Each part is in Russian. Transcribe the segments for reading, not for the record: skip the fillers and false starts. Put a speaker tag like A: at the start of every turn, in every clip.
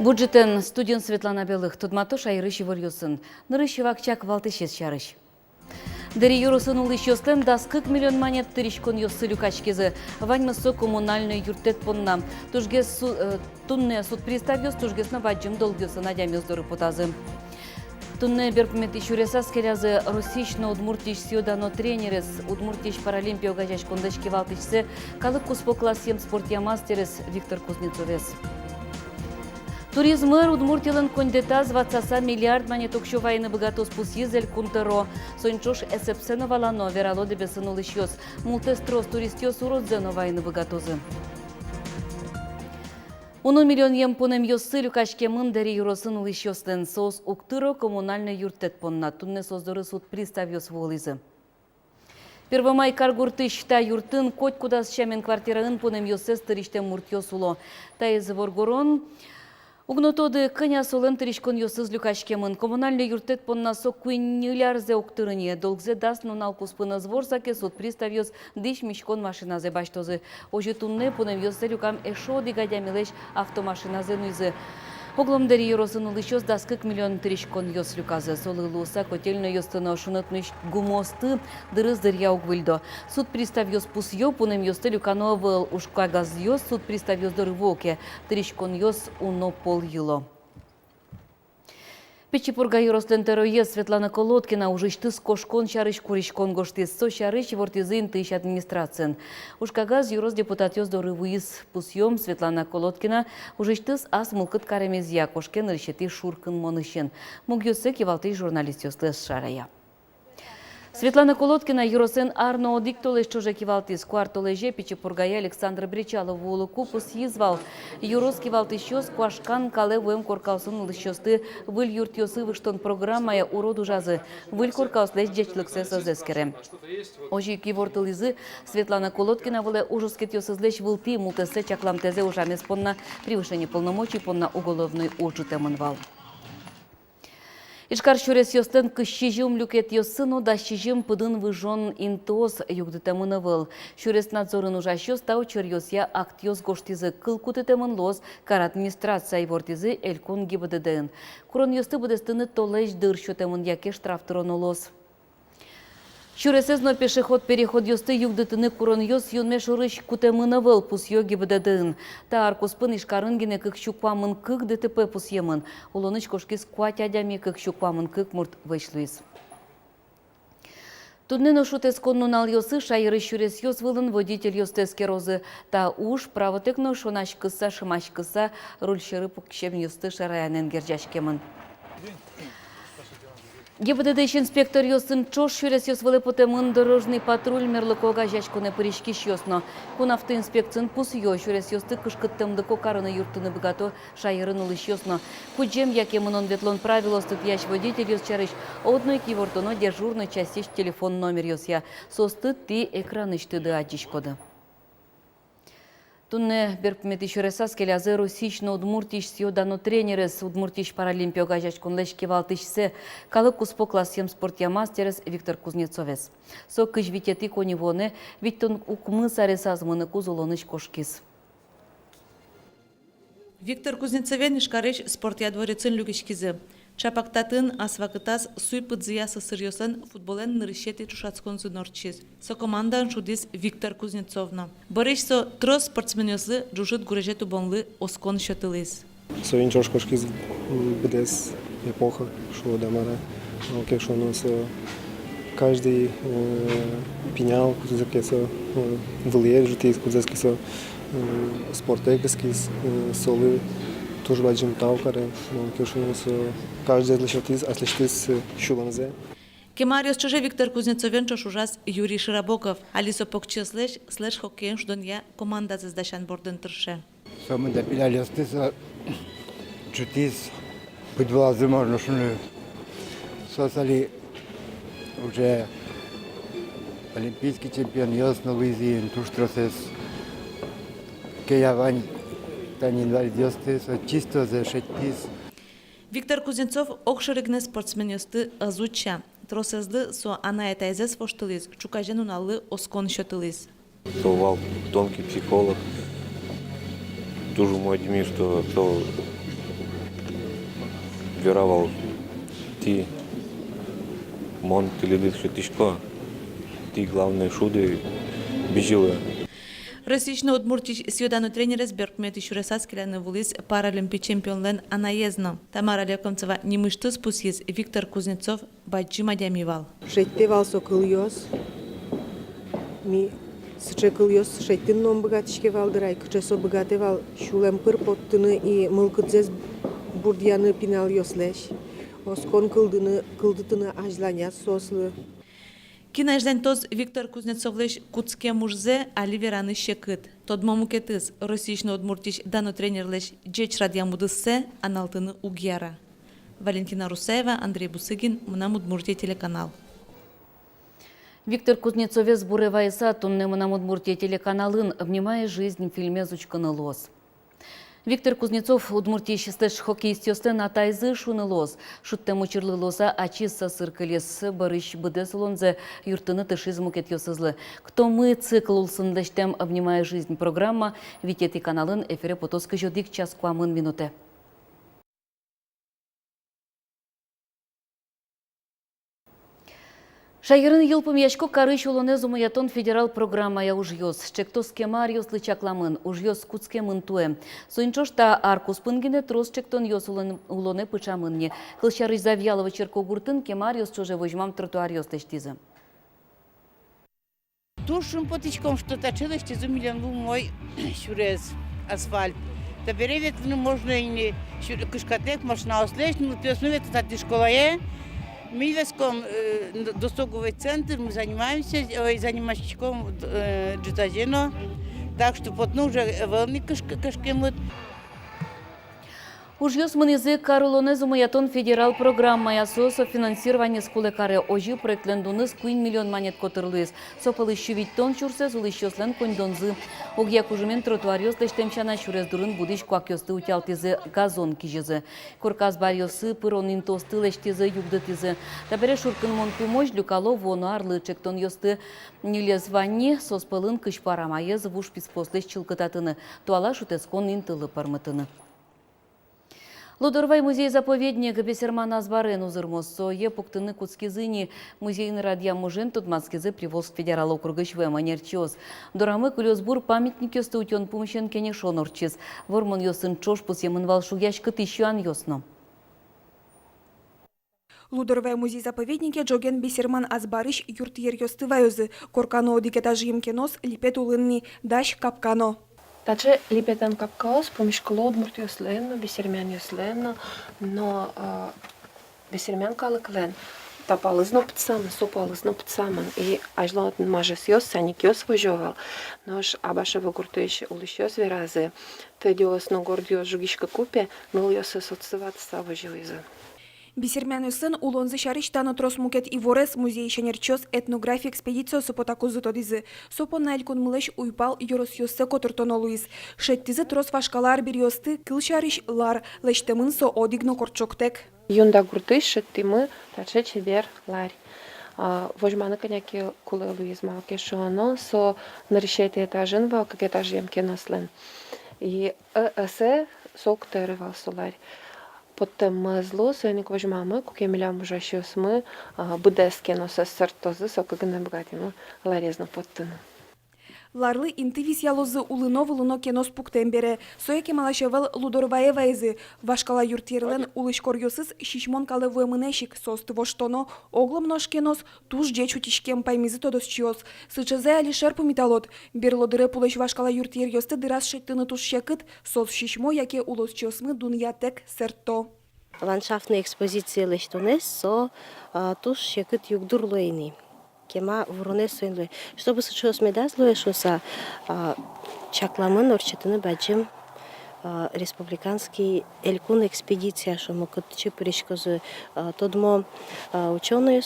A: Бюджетен студент Светлана Белых Тудматош айрыщи вольюсын. Нырыщи вакчак валтышес чарыш. Дери юрусын улыщостен да 40 миллион монет тырищкон ёссы люкачкезы. Ваньмысо коммунальный юртет поннам. Тужгес тунне суд приставёс, тужгесна ваджим долгёсы надямёс до репутазы. Тунне берпмет ищуресас келязы Русично удмуртиш сьюдано тренерес, удмуртиш паралимпио гажаш кондачки валтышсе, калык куспокласем спортьямастерес Виктор Кузнецовес. Туризмыр удмуртилын кондетаз 20 миллиард монеток шувайны богатос пусизель кунтеро. Сончош эсепсено валано верало дебесыну лышьёс. Мултестрос туристёс уродзено вайны богатозы. 1 миллион ем понем ёссы люкашке мындери юросын лышьёстен. Сос уктыро коммунальный юртет понна. Тунне создоры суд приставёс волызы. Первомай каргурты шта юртын коть кудас чамен квартираын понем ёссес тыриштен муртёсуло. Таезы воргорон Угнотоды кыня солен тыришкон ёсыз люкашкемын. Коммунальный юртет поннасо куиннилярзе уктырыне. Долгзе даст нунал куспына зворсаке суд приставёс диш мишкон машиназе баштозы. Ожи тунне понем ёссе люкам эшо дигадямилеш автомашиназе нуйзы. Огломдери юросын улышёс да 40 миллион тыришкон ёс люказы. Солы луса котельно ёстына шунытныш гумосты дырыз дырья угвыльдо. Суд приставёс пусьё, понем ёсты люкано выл ушка газ ёс, суд приставёс дырвоке. Тыришкон ёс уно пол юло. Печипурга юрослен тероез Светлана Колодкина ужиштыс кошкон чарыш куришкон гоштис со чарыш вортизын тыш администрациян. Ушкагаз юрос депутат ёс дорывыйыз пусьём Светлана Колодкина ужиштыс ас мылкыт каремезия кошкен рышети шуркын монышен. Муг ёсы кивалты журналист ёслес шарая. Светлана Колодкина юросен арно диктолеш чуже кивалтис квартолеже Печипургая Александр Бричалов вулыку пусьизвал. Юрос кивалтышёс квашкан кале вуем коркаусын улышёсты выль юртёсы выштон программая уроду жазы. Выль коркауслеш джечлыксе созескере. Ожи кивортылизы Светлана Колодкина выле ужускет ёсызлеш вылти мултесе чакламтезе ужамес понна превышение полномочий понна уголовный ужутемынвал. Ишкар шурес ёстен кыщижим люкет ёсыну да щижим пыдын выжон интоз югдытемын выл. Шурес надзорын ужащёс тау чырьёсья акт ёс гоштизы кылкутытемын лоз кар администрация вортизы элькон ГИБДД. Курон ёсты будестыны толеш дырщотемын яке штрафтырон лоз. Шуресезно пешеход переход ёсты югдытыны курон ёс юнме шурыш кутемын выл пусьё ГИБДД. Та аркуспын ишкарын гене кык щукпамын кык ДТП пусьемын. Улоныч кошкис куатядями кык щукпамын кык мурт вышлыйс. Туднено шутес коннунал ёсы шайры шурес ёс вылын водитель ёстес керозы. Та уж правотекно шонаш кыса шымаш кыса рульшыры пукшем ёсты шараянен герджашкемын. ГИБДД инспектор ёсын чош шурес ёс вылы потемын дорожный патруль мерлыкога жачконе пыришки шёсно. Кун автоинспекцин пус ё шурес ёсты кышкыттымды кокарыны юртыны богато шайырын улыш ёсно. Куджем якемын он ветлон правило стыпьяч водитель ёс чарыш одной кивортоно дежурной частиш телефон номер ёсья. Состы ты экранышты аджишкоды. Тунне берпмет ищуресас келязы Русично удмуртиш сьюдано тренерес удмуртиш паралимпио гажачкон лешки валтышсе калык куспокласем спортьямастерес Виктор Кузнецовес. Со кыш витети конивоне виттон укмысарес азмыны кузулоныш кошкис.
B: Виктор Кузнецовен ишкарыш спортьядворецын люкишкизы. Чапактатын асвакытас суй пыдзия сысырьосын футболен нырышети чушацкон зынорчиз. Со командан шудис Виктор Кузнецовна. Бориш со трос спортсменёсы джужит гурежету бонлы оскон шатылыз.
C: Соин чошкошкиз бдес эпоха, шо дамара. Как шо нас каждый пенял, кузаки со влияет житейс, кузаки со спортекскис, солы. Тоже баджим таукаре, как шо нас каждый отличатиз, отличатиз шуланзе.
B: Кемариос чуже Виктор Кузнецовен чош ужас Юрий Широбоков. Алисо покчеслеш слеш хоккейн шдонья команда заздашан борден трше.
D: Самый допиляли остыса чутиз подвлазы можно шуны. Сосали уже олимпийский чемпион ясно Луизиен туштросес. Кеявань тани инвалид ястыс чисто за шеттис.
B: Виктор Кузнецов окшырыгне спортсмен ясты азуча. Тросезды со ана этайзес воштылыз, чукажен уналы оскон шотылыз.
E: Совал тонкий психолог. Тоже мой Демир, что віровал ти мон теледит шутишко, ти главне шуди біжили.
B: Російський Удмуртіч сьогодні тренер з Беркмети Шуресацькіляни вулиць паралімпі чемпіонлен анаєзно. Тамара Лекомцева німишти спусіз Віктор Кузнецов баджі мадямівал.
F: Шеттевал сокыльёс, ми сычекыльёс шеттин ном богатышкевал дырай, кычесо богатевал шулем пыр поттыны и мылкыдзес бурдьяны пинал ёслеш, оскон кылдытыны ажланяс сослы.
B: Кінайжден тоз Віктор Кузнецовлеш куцке мужзе аливераны шекыт. Тодмо мукетыз Російський Удмуртіч дано тренерлеш джеч радиамудыссе аналтыны угьяра. Валентина Русаева, Андрей Бусыгин, Мынам Удмуртия телеканал.
A: Виктор Кузнецовец буревайса тунне Мынам Удмуртия телеканалын «Обнимая жизнь» в фильме «Зучканы лос». Виктор Кузнецов Удмуртия шестеш хоккеистёстен атайзы шуны лос. Шуттем учырлы лоса ачисса сыркылес барыш быдес лонзе юртыны тышизму кетьёсызлы. Кто мы цикл улсындештем «Обнимая жизнь» программа Витети каналын эфире потоскы жодик час куамын минуте. Шайырын йылпым яшко карыш улоне зумаятон федерал программа я ужьёс. Чектос кемар ёс лычакламын, ужьёс куцкемын туэ. Суинчошта аркус пынгене трос чектон ёс улоне пычамынне. Кылчарыш завьялова черко гуртын кемар ёс чоже возьмам тротуар ёс лештизы.
G: Тушим потичком, что точило, что зумилен был мой шурез асфальт. Теперь ведь можно и не кышкатек, машина ослежь, но ты основе это школае. Мы веском досуговый центр, мы занимаемся занимачком джитазино, так что потом уже волны кашкемут.
A: Ужьёс мынызе карулоне зумаятон федерал программа ясо софинансирование скуле каре ожи проектлен дуныз 1 миллион монет котырлыз. Сопалы щувиттон чурсе зулыщёслен кондонзы. Огья кужумен тротуариос лештемчана чурез дурын будиш куакёсты утялтизы газон кижезы. Корказ барьосы пыронин тосты лештизы югдытизы. Табере шуркын мон помощь люкало вону арлы чектон ёсты нилез ванни соспылын кышпарамайыз вушпиц послеш чылкытатыны. Туала шутескон интылы пармытыны. Лудорвай музей-заповедник Бесерман Азбарен узырмоссо епуктыны куцкизыни музейный радья мужен Тутманскизы Приволжск федерал округыш вэманерчиоз. Дорамы кулёсбур памятник ёсты утён помощен кенешон орчиз. Вормон ёсын чош пусемын валшу яшкы тысячуан ёсно.
H: Лудорвай музей-заповеднике Джоген Бесерман Азбарыш юртьер ёстывайозы. Коркано дикетажим кенос липет улынни даш капкано.
I: Таче липетан капкаос помешкало Удмуртия сленно, Бесермян сленно, но Бесермян калыклен. Тапалызно пцаман, сопалызно пцаман. И ажло мажес ёс, саник ёс вожовал. Нож абашева гуртуеш улыш веразы. Тедиос но гордиос жугишка купе, но ёс соцсыват савоживызы.
H: Бесермян сын улонзы шарыштан трос мукет и ворес музей шенерчос этнография экспедиция сопотакузы тодизы. Сопон найлькон мылеш уйпал юрос ёссе котыртонолуиз. Шеттизы трос вашкалар бир ёсты кыл шарыш лар лештемын со одигно корчоктек.
I: Юнда гуртыш шеттимы, таче чебер ларь. Вожманы коняки кулы луиз малке шоано со наришете этажен вал, как этажем кенослен. И эсе сок терывал соларь. Потом зло, союзник возьмамы, как я милям уже сейчас мы, будески носа сортозы, сокогны богатину, ларезно поттыны.
H: Ларлы интывис ялозы улыно вулыно кенос пуктембере. Сояки малашевел Лудорваевайзы. Вашкала юртирлен улыш корьосыз шишмон калы вымынешик состы воштоно. Оглом нож кенос туж джеч утишкем паймизы тодос чиос. Сычезе алишер пумиталот. Берлодыре пулыш вашкала юртир ёсты дырас шеттыны туж шекыт. Сос шишмо яке улос чиосмы дуньятек серто.
J: Ландшафтные экспозиции лештонес со туж шекыт югдурлойни. Кема воронесуинлы. Чтобы случилось медазлое, что са чакламын орчетыны баджим республиканский элькун экспедиция, что мы кот чипришкозы тодмо ученые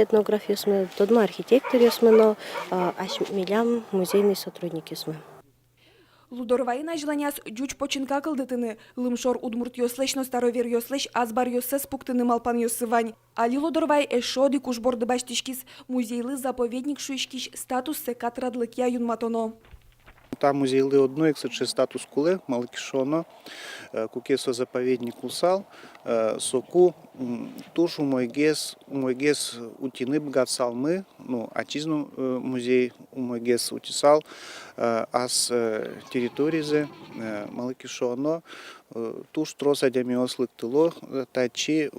J: этнографии сме, тодмо архитекторы сме, но аж милям музейные сотрудники сме.
H: Лудорвайна желаняс джуч починка кылдытыны. Лымшор удмурт ёслеш, старовер ёслеш, азбар ёссе спуктыны малпан ёссывань. Али Лудорвай эшоды кушборды баштишкис, музейлы заповедник шуишкиш статус секатрадлык я юнматоно.
K: Там музейли одну, це статус куле, малкішоно, кукесо заповідник усал, соку, туш у мойгес утіни бгатсал ми, атізну музей у мойгес утісал, ас територізе малкішоно, туш троса дяміослик тило, тачи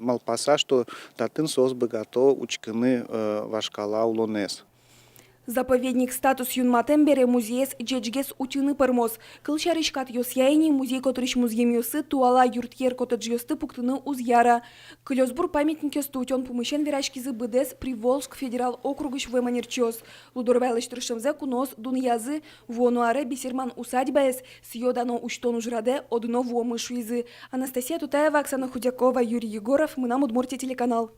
K: малпаса, що татын сос бгато учкини вашкала улонес.
H: Заповедник статус юнматем бере музеес джеджгес утюны пермоз. Кылчаришкат йосяйни музей котрыш музеем йосы туала юртьер котедж йосты пуктыны узяра. Клёсбур памятник йосты утен помещен верашкизы БДС Приволжск федерал округыш веманерчёс. Лудорвайлыш трышымзе кунос дуньязы вонуаре бисерман усадьбаэс съёдано уштон ужраде одно вомышуизы. Анастасия Тутаева, Оксана Худякова, Юрий Егоров. Мы на Удмуртия телеканал.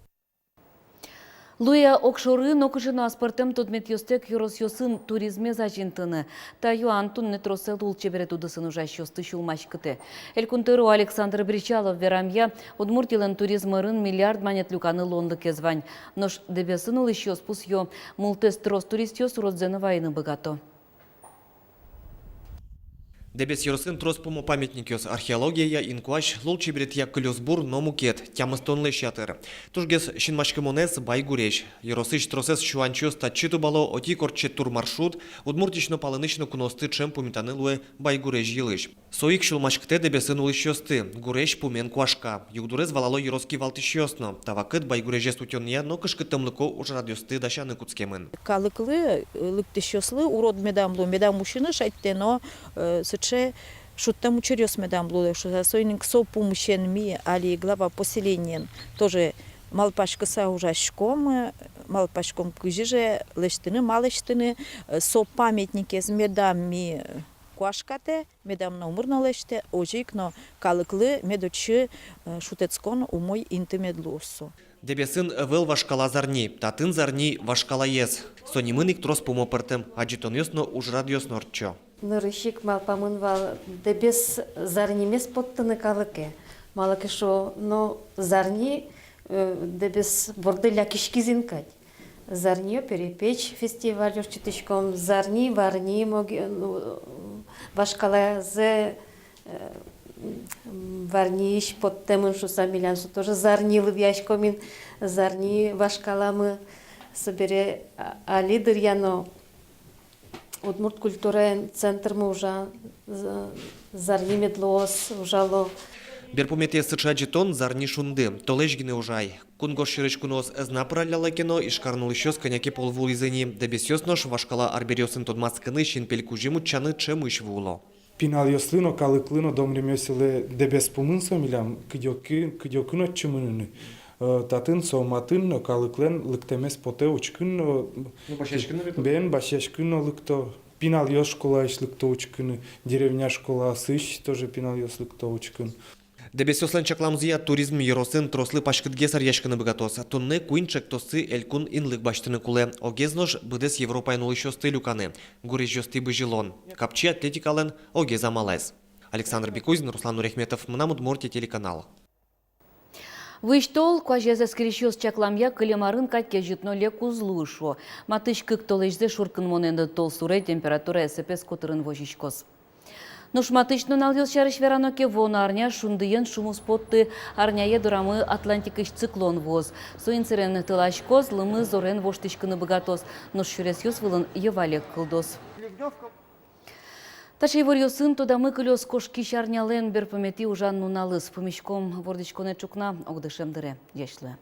A: Луя окшоры нокышына аспартем тодмет йостек юрос йосын туризме зачинтыны. Та юан тунны тросел улчебере тудысын ужаш йосты шулмаш кыты. Элькунтыру Александр Бричалов верамья Удмуртилен туризмырын миллиард манет люканы лонды кезвань. Нош дебесын улыш йоспус йо мултес трос турист йос родзены вайны богато.
L: Дебес йорсын троспому памятник йос археология инкуаш лолчи бретья Клёсбур номукет тямыстон лещатыр. Тужгес шинмашкемонес байгуреш. Йоросыш тросес шуанчос тачиту бало оти корчет тур маршрут удмуртично палынычно куносты чем пумитаны луэ байгуреш йылыш. Соик шулмашкте дебесын улыш йосты. Гуреш пумен куашка. Югдурез валало йороски валтыш йосно. Тавакыт байгурежес утённия но кышкытымлыко уж радиосты дашаны куцкемын.
M: Калыклы лыктыш йослы урод медамлу медам мужчины шайттено сыче шуттам учерёс медамлу что сойник со помощен ми али глава поселения тоже малпашкаса ужашком малпашком кыжиже лештыны малештыны со памятники с медами куашкате медам на умырно леште ожикно калыклы медочы шутецкон умой интимедлусу.
L: Дебесин вел вашкала зарни, татын зарни вашкала ес. Сонимыник трос помопертем, аджитон йосно уж радиос норчо.
N: Нырышик малпамын вал дебес зарнимес поттыны калыке. Малыке шо, но зарни дебес борделя кишкизинкать. Зарни перепечь фестиваль чутычком, зарни варни вашкала зе варниш под темын шуса милянсу тоже зарни лывяшкомин, зарни вашкаламы собере алидыр яно. Удмурт культурен центр мы уже зарни медлос ужало.
L: Берпумете сычаджитон зарни шунды, толежгины ужай. Кунгош ширечкунос эзна праляла кино и шкарнул еще с коняки полвулизени, дебесёс нож вашкала арберёсын тодмацканы шинпелькужиму чаны чемыш вуло.
O: Пинал йослино калыклино домремёсиле дебес пумынсо милям кидёкыно чымыныны. Татын сооматын калыклен лыктемес поте учкын бен башешкын лыкто пинал йош школа иш лыкто учкын деревня школа сыш тоже пинал йос лыкто учкын.
L: Дебесёслен чакламзия туризм йоросын трослы пашкытгесар яшкыны быгатос. Тунны куинчек тосы элькун инлык баштыны куле. Огезнош быдес Европайн улышёсты люканы. Гуреш жосты быжилон. Капчи атлетикален огеза малез. Александр Бекузин, Руслан Нурехметов, Мнам Удмуртия телеканал.
A: Выштол куажезе скрещёс чакламья кылемарын катке житно ле кузлушо. Матыш кык толежзе шуркын моненды тол суре температура эсепес котырын вожишкос. Нушматычно налдёс шарыш вераноке вон арня шундыен шумус потты арняе дурамы Атлантикыш циклон воз. Суинцерен тылашкоз лымы зорен воштышкыны богатос. Нуш шурес юс вылын евалек кылдос. Ташей ворьосын тодамы кылёс кошки шарнялен берпомети ужан нуналыс. Помешком вордычконе чукна огдышем дыре. Ешлы.